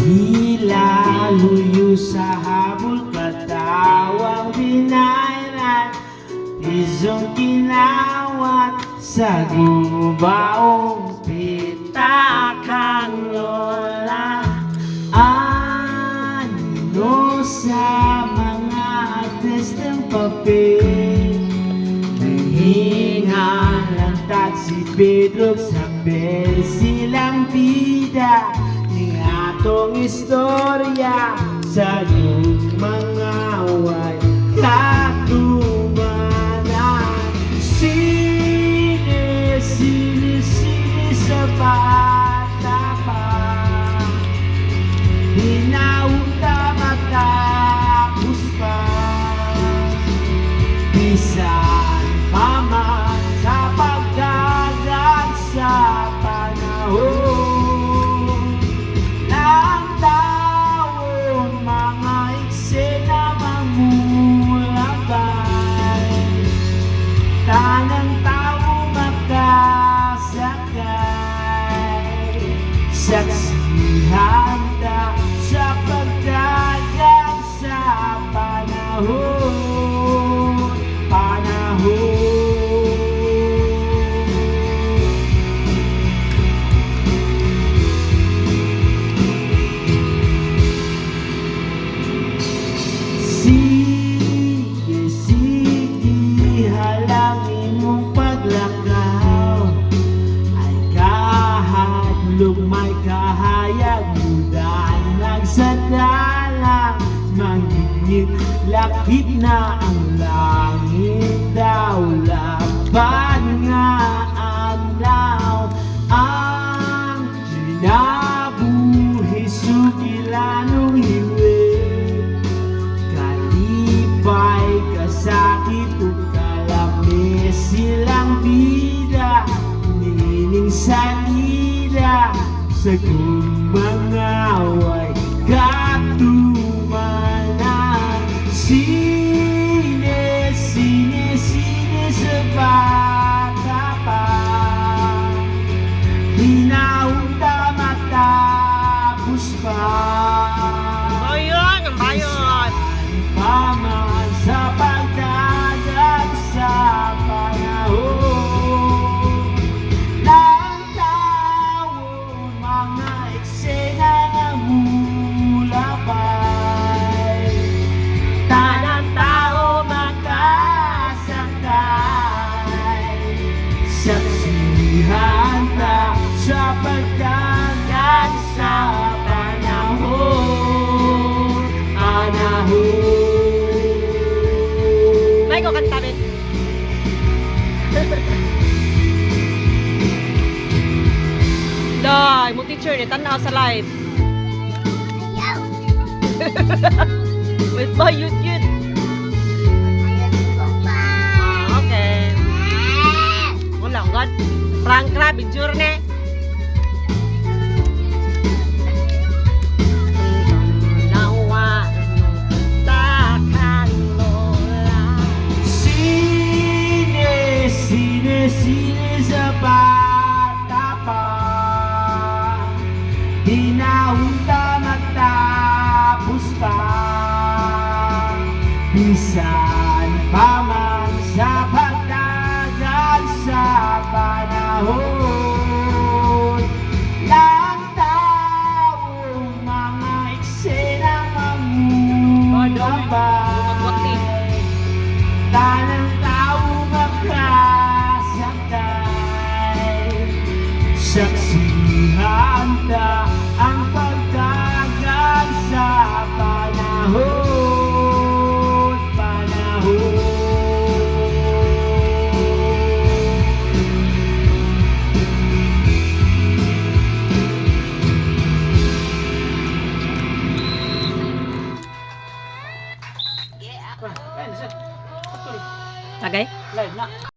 Hilaluyo sa habol, katawang binayran, pisong kinawat sa gubaong pitakang lola. Ano sa mga ates ng papel, nangingalantad si Pedro sa bel, silang bida ng atong istorya sa iyong mga way katumanan. Sine sa bata pa, hinauta matapos pa, bisan pa man sa pagdagan sa panahon ng taon, mga eksena mamulabay, tanang tao makasakay, saksihan ta sa pagdagan sa panahon, Sige, sige, halangin mong paglakaw, ay kahadlog may kahayag, mudan nagsadalang mangingit, lakit na ang langit daw, laban nga adlaw ang ginabuhi, sugilanong hiwi, kalipay, kasakit o kalami, silang bida nining salida sa gumangaway katumanan. Sine sa bata pa, hinauta matapos pa, Bayon, ang bayon. paman sa pagdagan sa panahon ng taon, mga eksena na mulabay, tanang tao makasakay, saksihan ta sa pagdagan sa panahon, May ko kanta rin. Dai, mo teacher ni tanaw sa live. Ayaw! Wait ba yun? Ayaw ko pa! Okay. Wala ang god. Prank ra, bidjur ne. Nawa, takang lola. Sine sa bata pa, hinaunta matapos pa, bisan pa man sa pagdagan sa panahon ng taong, mga eksena mamulabay, tanang tao makasakay, saksihan ta ang pagdagan sa panahon, Tagay? Live na.